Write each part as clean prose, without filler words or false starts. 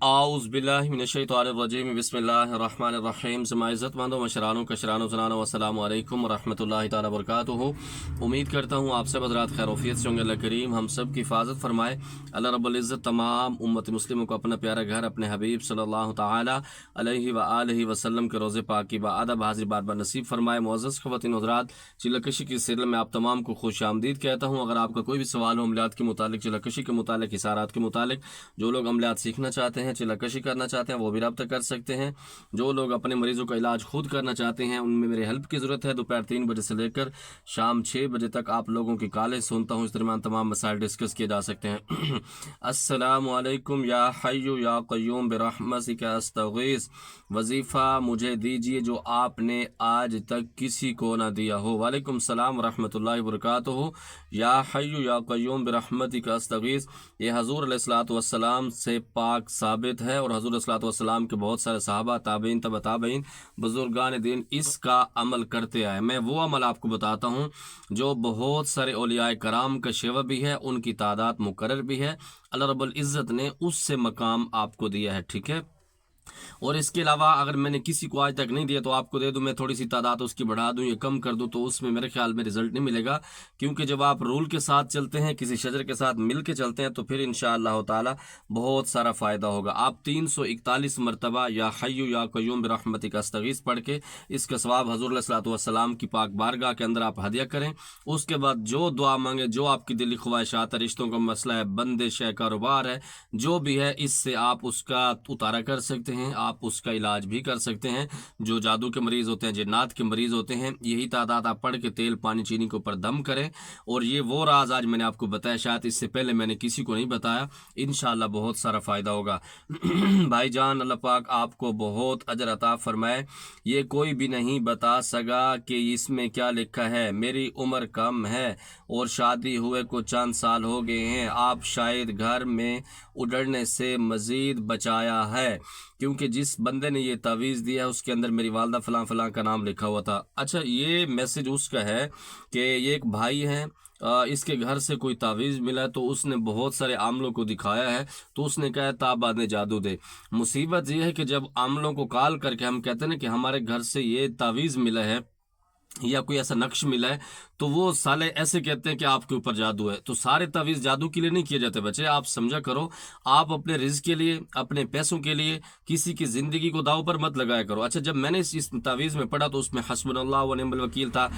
اعوذ باللہ من الشیطان الرجیم بسم اللہ الرحمن الرحیم عزت مندوں مشرانوں کشرانوں زنانوں السلام علیکم ورحمۃ اللہ تعالیٰ وبرکاتہ۔ امید کرتا ہوں آپ سب حضرات خیر وفیت سے ہوں گے۔ اللہ کریم ہم سب کی حفاظت فرمائے۔ اللہ رب العزت تمام امت مسلموں کو اپنا پیارا گھر اپنے حبیب صلی اللہ تعالیٰ علیہ وآلہ وسلم کے روزے پاک کی بادب حاضر بار بار نصیب فرمائے۔ معزز خواتین حضرات، چلہ کشی کی سیریل میں آپ تمام کو خوش آمدید کہتا ہوں۔ اگر آپ کا کوئی بھی سوال ہو عملیات کے متعلق، چلہ کشی کے متعلق، اشارات کے متعلق، جو لوگ عملیات سیکھنا چاہتے ہیں، چلہ کشی کرنا چاہتے ہیں، وہ بھی رابطہ کر سکتے ہیں۔ جو لوگ اپنے مریضوں کا علاج خود کرنا چاہتے ہیں، ان میں میرے ہیلپ کی ضرورت ہے۔ دوپہر 3 بجے سے لے کر شام 6 بجے تک آپ لوگوں کی کالیں سنتا ہوں۔ اس درمیان تمام مسائل ڈسکس کیے جا سکتے ہیں۔ السلام علیکم یا حی یا قیوم برحمتک استغیث، وظیفہ مجھے دیجیے جو آپ نے آج تک کسی کو نہ دیا ہو۔ وعلیکم السلام ورحمۃ اللہ وبرکاتہ۔ یا حی یا قیوم برحمتک استغیث، یہ حضور علیہ الصلوۃ والسلام سے پاک ثابت ہے، اور حضور علیہ الصلوۃ والسلام کے بہت سارے صحابہ، تابعین، تبع تابعین، بزرگان دین اس کا عمل کرتے آئے۔ میں وہ عمل آپ کو بتاتا ہوں جو بہت سارے اولیاء کرام کا شیوہ بھی ہے، ان کی تعداد مقرر بھی ہے۔ اللہ رب العزت نے اس سے مقام آپ کو دیا ہے، ٹھیک ہے؟ اور اس کے علاوہ اگر میں نے کسی کو آج تک نہیں دیا تو آپ کو دے دوں، میں تھوڑی سی تعداد اس کی بڑھا دوں یا کم کر دوں، تو اس میں میرے خیال میں رزلٹ نہیں ملے گا، کیونکہ جب آپ رول کے ساتھ چلتے ہیں، کسی شجر کے ساتھ مل کے چلتے ہیں، تو پھر انشاءاللہ تعالی بہت سارا فائدہ ہوگا۔ آپ 341 مرتبہ یا حی یا قیوم برحمتک استغیث پڑھ کے اس کا ثواب حضور علیہ الصلوۃ والسلام کی پاک بارگاہ کے اندر آپ ہدیہ کریں۔ اس کے بعد جو دعا مانگے، جو آپ کی دلی خواہشات ہے، رشتوں کا مسئلہ ہے، بندش ہے، کاروبار ہے، جو بھی ہے، اس سے آپ اس کا اتارا کر سکتے ہیں، آپ اس کا علاج بھی کر سکتے ہیں۔ جو جادو کے مریض ہوتے ہیں، جنات کے مریض ہوتے ہیں، یہی تعداد آپ پڑھ کے تیل پانی چینی کے اوپر دم کریں۔ اور یہ وہ راز آج میں نے آپ کو بتایا، شاید اس سے پہلے میں نے کسی کو نہیں بتایا، انشاءاللہ بہت سارا فائدہ ہوگا۔ بھائی جان، اللہ پاک آپ کو بہت اجر عطا فرمائے۔ یہ کوئی بھی نہیں بتا سکا کہ اس میں کیا لکھا ہے۔ میری عمر کم ہے اور شادی ہوئے کو چند سال ہو گئے ہیں۔ آپ شاید گھر میں اجڑنے سے مزید بچایا ہے، کیونکہ جس بندے نے یہ تعویذ دیا ہے اس کے اندر میری والدہ فلاں فلاں کا نام لکھا ہوا تھا۔ اچھا، یہ میسج اس کا ہے کہ یہ ایک بھائی ہے، اس کے گھر سے کوئی تعویذ ملا تو اس نے بہت سارے عاملوں کو دکھایا ہے، تو اس نے کہا تابا نے جادو دے۔ مصیبت یہ ہے کہ جب عاملوں کو کال کر کے ہم کہتے ہیں نا کہ ہمارے گھر سے یہ تعویذ ملا ہے یا کوئی ایسا نقش ملا ہے، تو وہ سالے ایسے کہتے ہیں کہ آپ کے اوپر جادو ہے۔ تو سارے تعویذ جادو کے لیے نہیں کیے جاتے بچے، آپ سمجھا کرو۔ آپ اپنے رزق کے لیے، اپنے پیسوں کے لیے کسی کی زندگی کو داؤ پر مت لگایا کرو۔ اچھا، جب میں نے اس تعویذ میں پڑھا تو اس میں حسبنا اللہ و نعم الوکیل تھا،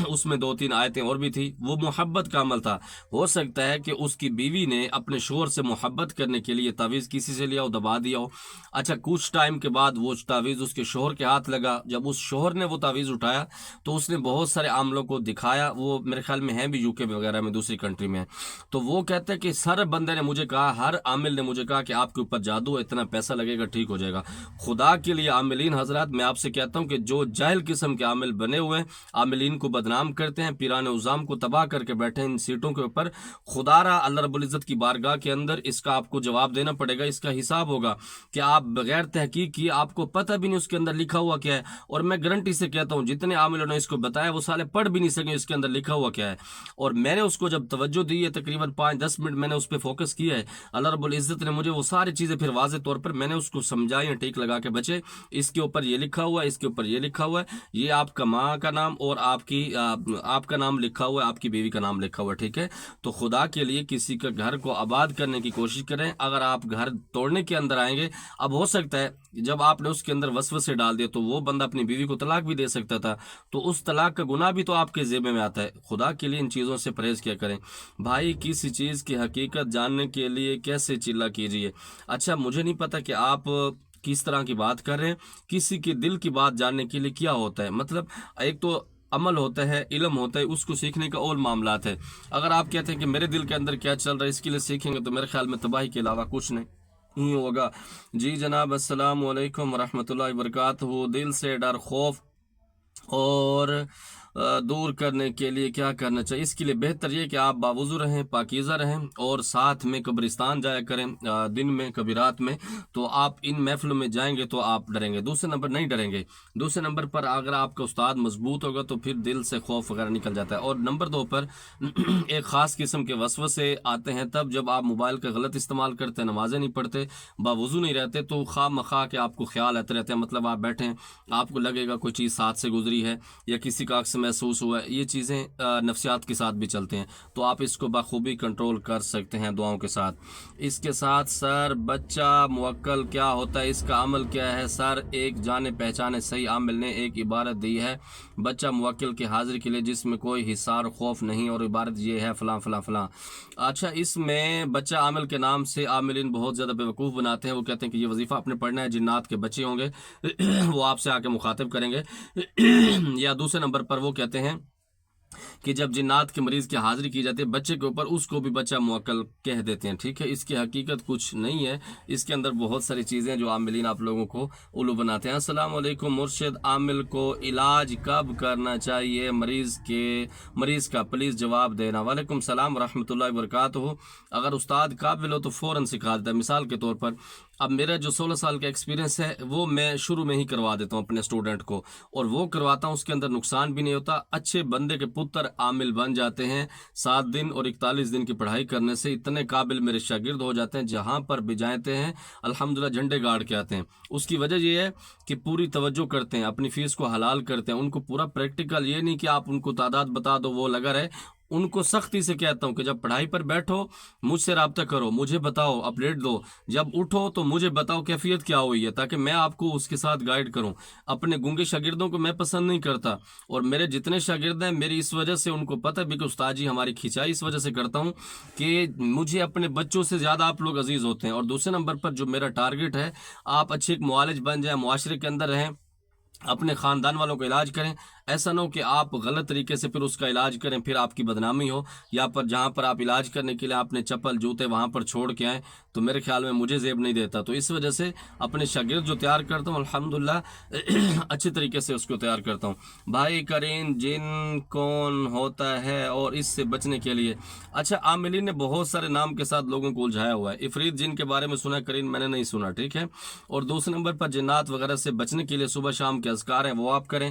اس میں 2-3 آیتیں اور بھی تھی۔ وہ محبت کا عمل تھا۔ ہو سکتا ہے کہ اس کی بیوی نے اپنے شوہر سے محبت کرنے کے لیے تعویذ کسی سے لیا ہو، دبا دیا ہو۔ اچھا، کچھ ٹائم کے بعد وہ تعویذ اس کے شوہر کے ہاتھ لگا۔ جب اس شوہر نے وہ تعویذ اٹھایا تو اس نے بہت سارے عاملوں کو دکھایا، وہ میرے خیال میں ہیں بھی UK میں وغیرہ میں، دوسری کنٹری میں۔ تو وہ کہتے ہیں کہ ہر بندے نے مجھے کہا، ہر عامل نے مجھے کہا کہ آپ کے اوپر جادو ہے، اتنا پیسہ لگے گا، ٹھیک ہو جائے گا۔ خدا کے لیے عاملین حضرات، میں آپ سے کہتا ہوں کہ جو جاہل قسم کے عامل بنے ہوئے ہیں، عاملین کو بدنام کرتے ہیں، پیران عظام کو تباہ کر کے بیٹھے ہیں ان سیٹوں کے اوپر، خدا را اللہ رب العزت کی بارگاہ کے اندر اس کا آپ کو جواب دینا پڑے گا، اس کا حساب ہوگا کہ آپ بغیر تحقیق کیے، آپ کو پتہ بھی نہیں اس کے اندر لکھا ہوا کیا ہے۔ اور میں گارنٹی سے کہتا ہوں جتنے عاملوں نے اس کو بتایا وہ سالے پڑھ بھی نہیں سکے اس کے اندر لکھا ہوا کیا ہے۔ اور میں نے اس کو جب توجہ دی ہے، تقریباً 5-10 منٹ میں نے اس پہ فوکس کیا ہے، اللہ رب العزت نے مجھے وہ ساری چیزیں پھر واضح طور پر میں نے اس کو سمجھائی ہیں، ٹیک لگا کے بچے اس کے اوپر یہ لکھا ہوا ہے، اس کے اوپر یہ لکھا ہوا ہے، یہ آپ کا ماں کا نام اور آپ کا نام لکھا ہوا ہے، آپ کی بیوی کا نام لکھا ہوا ہے، ٹھیک ہے؟ تو خدا کے لیے کسی کا گھر کو آباد کرنے کی کوشش کریں۔ اگر آپ گھر توڑنے کے اندر آئیں گے، اب ہو سکتا ہے جب آپ نے اس کے اندر وسوسے ڈال دیے تو وہ بندہ اپنی بیوی کو طلاق بھی دے سکتا تھا، تو اس طلاق کا گناہ بھی تو آپ کے ذمہ میں آتا ہے۔ خدا کے لیے ان چیزوں سے پرہیز کیا کریں۔ بھائی، کسی چیز کی حقیقت جاننے کے لیے کیسے چلا کیجیے؟ اچھا، مجھے نہیں پتا کہ آپ کس طرح کی بات کر رہے ہیں۔ کسی کے دل کی بات جاننے کے لیے کیا ہوتا ہے؟ مطلب ایک تو عمل ہوتا ہے، علم ہوتا ہے، اس کو سیکھنے کا اور معاملات ہے۔ اگر آپ کہتے ہیں کہ میرے دل کے اندر کیا چل رہا ہے اس کے لیے سیکھیں گے، تو میرے خیال میں تباہی کے علاوہ کچھ نہیں ہوگا۔ جی جناب، السلام علیکم ورحمۃ اللہ وبرکاتہ۔ دل سے ڈر، خوف اور دور کرنے کے لیے کیا کرنا چاہیے؟ اس کے لیے بہتر یہ کہ آپ باوضو رہیں، پاکیزہ رہیں، اور ساتھ میں قبرستان جایا کریں دن میں کبھی رات میں، تو آپ ان محفلوں میں جائیں گے تو آپ ڈریں گے۔ دوسرے نمبر نہیں ڈریں گے۔ دوسرے نمبر پر اگر آپ کا استاد مضبوط ہوگا تو پھر دل سے خوف وغیرہ نکل جاتا ہے۔ اور نمبر 2 پر ایک خاص قسم کے وسوسے آتے ہیں تب جب آپ موبائل کا غلط استعمال کرتے ہیں، نمازیں نہیں پڑھتے، باوضو نہیں رہتے، تو خواہ مخواہ کہ آپ کو خیال آتے رہتے ہیں، مطلب آپ بیٹھیں آپ کو لگے گا کوئی چیز ساتھ سے گزری ہے یا کسی کا عکس محسوس ہوا ہے، یہ چیزیں نفسیات کے ساتھ بھی چلتے ہیں، تو آپ اس کو بخوبی کنٹرول کر سکتے ہیں دعاؤں کے ساتھ۔ اس کے ساتھ سر بچہ موکل کیا ہوتا ہے، اس کا عمل کیا ہے؟ سر ایک جانے پہچانے صحیح عامل نے ایک عبارت دی ہے بچہ موکل کے حاضر کے لیے جس میں کوئی حصار خوف نہیں، اور عبارت یہ ہے فلاں فلاں فلاں۔ اچھا، اس میں بچہ عامل کے نام سے عاملین بہت زیادہ بیوقوف بناتے ہیں، وہ کہتے ہیں کہ یہ وظیفہ آپ نے پڑھنا ہے، جنات کے بچے ہوں گے وہ آپ سے آ کے مخاطب کریں گے یا دوسرے نمبر پر وہ کہتے ہیں کہ جب جنات کے مریض کی حاضری کی جاتی ہے بچے کے اوپر، اس کو بھی بچہ موکل کہہ دیتے ہیں، ٹھیک ہے۔ اس کی حقیقت کچھ نہیں ہے، اس کے اندر بہت ساری چیزیں جو عاملین آپ لوگوں کو الو بناتے ہیں۔ السلام علیکم مرشد، عامل کو علاج کب کرنا چاہیے مریض کا پلیز جواب دینا۔ وعلیکم السلام ورحمۃ اللہ وبرکاتہ۔ اگر استاد قابل ہو تو فوراً سکھا دیتا ہے۔ مثال کے طور پر اب میرا جو 16 سال کا ایکسپیرینس ہے وہ میں شروع میں ہی کروا دیتا ہوں اپنے اسٹوڈنٹ کو، اور وہ کرواتا ہوں، اس کے اندر نقصان بھی نہیں ہوتا۔ اچھے بندے کے پتر عامل بن جاتے ہیں، 7 دن اور 41 دن کی پڑھائی کرنے سے اتنے قابل میرے شاگرد ہو جاتے ہیں، جہاں پر بھی جاتے ہیں الحمدللہ جھنڈے گاڑ کے آتے ہیں۔ اس کی وجہ یہ ہے کہ پوری توجہ کرتے ہیں، اپنی فیس کو حلال کرتے ہیں، ان کو پورا پریکٹیکل، یہ نہیں کہ آپ ان کو تعداد بتا دو وہ لگا رہے۔ ان کو سختی سے کہتا ہوں کہ جب پڑھائی پر بیٹھو مجھ سے رابطہ کرو، مجھے بتاؤ، اپڈیٹ دو، جب اٹھو تو مجھے بتاؤ کیفیت کیا ہوئی ہے، تاکہ میں آپ کو اس کے ساتھ گائیڈ کروں۔ اپنے گونگے شاگردوں کو میں پسند نہیں کرتا، اور میرے جتنے شاگرد ہیں میری اس وجہ سے ان کو پتہ بھی کہ استاد جی ہماری کھینچائی اس وجہ سے کرتا ہوں کہ مجھے اپنے بچوں سے زیادہ آپ لوگ عزیز ہوتے ہیں۔ اور دوسرے نمبر پر جو میرا ٹارگٹ ہے، آپ اچھے ایک معالج بن جائیں، معاشرے کے اندر رہیں، اپنے خاندان والوں کا علاج کریں۔ ایسا نہ ہو کہ آپ غلط طریقے سے پھر اس کا علاج کریں، پھر آپ کی بدنامی ہو، یا پر جہاں پر آپ علاج کرنے کے لیے آپ نے چپل جوتے وہاں پر چھوڑ کے آئیں، تو میرے خیال میں مجھے زیب نہیں دیتا۔ تو اس وجہ سے اپنے شاگرد جو تیار کرتا ہوں الحمدللہ اچھے طریقے سے اس کو تیار کرتا ہوں۔ بھائی کرین جن کون ہوتا ہے اور اس سے بچنے کے لیے؟ اچھا، عاملین نے بہت سارے نام کے ساتھ لوگوں کو الجھایا ہوا ہے۔ عفریت جن کے بارے میں سنا، کرین میں نے نہیں سنا، ٹھیک ہے۔ اور دوسرے نمبر پر جنات وغیرہ سے بچنے کے لیے صبح شام کے اذکار ہیں وہ آپ کریں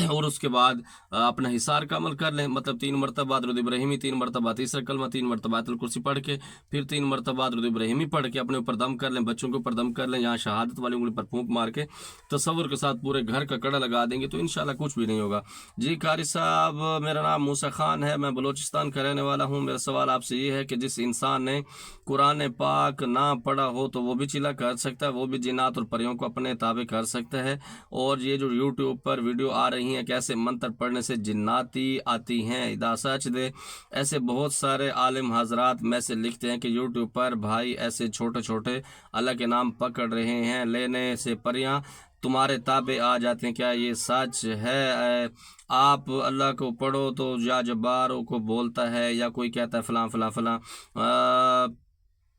اور اس کے بعد اپنا حصار کا عمل کر لیں، مطلب 3 مرتبہ درود ابراہیمی، 3 مرتبہ تیسرا کلمہ، 3 مرتبہ آیت الکرسی پڑھ کے، پھر 3 مرتبہ درود ابراہیمی پڑھ کے اپنے اوپر دم کر لیں، بچوں کے اوپر دم کر لیں، یہاں شہادت والی انگلی پر پھونک مار کے تصور کے ساتھ پورے گھر کا کڑا لگا دیں گے تو انشاءاللہ کچھ بھی نہیں ہوگا۔ جی قاری صاحب، میرا نام موسیٰ خان ہے، میں بلوچستان کا رہنے والا ہوں۔ میرا سوال آپ سے یہ ہے کہ جس انسان نے قرآن پاک نہ پڑھا ہو تو وہ بھی چلا کر سکتا ہے، وہ بھی جنات اور پریوں کو اپنے تابع کر سکتا ہے؟ اور یہ جو یوٹیوب پر ویڈیو آ رہی ہیں کیسے منتر پڑھنے سے جناتی آتی ہیں، ادا سچ دے، ایسے بہت سارے عالم حضرات میں سے لکھتے ہیں کہ یوٹیوب پر بھائی ایسے چھوٹے چھوٹے اللہ کے نام پکڑ رہے ہیں، لینے سے پریاں تمہارے تابع آ جاتے ہیں، کیا یہ سچ ہے؟ آپ اللہ کو پڑھو تو یا جباروں کو بولتا ہے یا کوئی کہتا ہے فلاں فلاں فلاں۔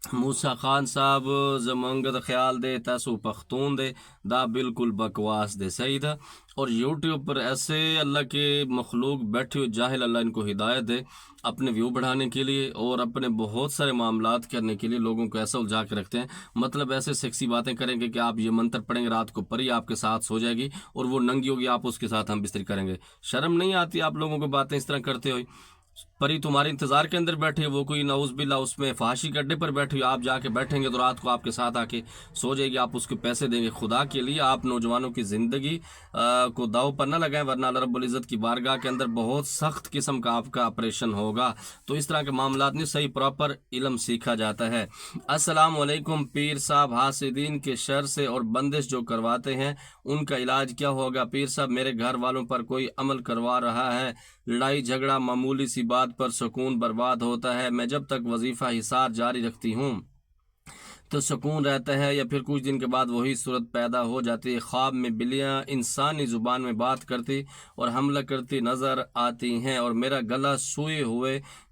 موسیٰ خان صاحب زمانگد خیال دے تاسو پختون دے دا بالکل بکواس دے، صحیح تھا۔ اور یوٹیوب پر ایسے اللہ کے مخلوق بیٹھے ہوئے جاہل، اللہ ان کو ہدایت دے اپنے ویو بڑھانے کے لیے اور اپنے بہت سارے معاملات کرنے کے لیے لوگوں کو ایسا الجھا کے رکھتے ہیں، مطلب ایسے سیکسی باتیں کریں گے کہ آپ یہ منتر پڑھیں گے رات کو پری آپ کے ساتھ سو جائے گی اور وہ ننگی ہوگی، آپ اس کے ساتھ ہم بستری کریں گے۔ شرم نہیں آتی آپ لوگوں کو باتیں اس طرح کرتے ہوئے؟ پری تمہارے انتظار کے اندر بیٹھے، وہ کوئی نعوذ باللہ اس میں فحاشی کے اڈے پر بیٹھے ہوئے، آپ جا کے بیٹھیں گے تو رات کو آپ کے ساتھ آ کے سو جائے گی، آپ اس کے پیسے دیں گے۔ خدا کے لیے آپ نوجوانوں کی زندگی کو داؤ پر نہ لگائیں، ورنہ اللہ رب العزت کی بارگاہ کے اندر بہت سخت قسم کا آپ کا آپریشن ہوگا۔ تو اس طرح کے معاملات نہیں، صحیح پراپر علم سیکھا جاتا ہے۔ السلام علیکم پیر صاحب، حاسدین کے شر سے اور بندش جو کرواتے ہیں ان کا علاج کیا ہوگا؟ پیر صاحب میرے گھر والوں پر کوئی عمل کروا رہا ہے، لڑائی جھگڑا، معمولی سی بات پر سکون برباد ہوتا ہے، میں جب تک وظیفہ حصار جاری رکھتی ہوں تو سکون رہتا ہے، یا پھر کچھ دن کے بعد وہی صورت پیدا ہو جاتی ہے، خواب میں بلیاں انسانی زبان میں بات کرتی اور حملہ کرتی نظر آتی ہیں اور میرا گلا سوئے ہوئے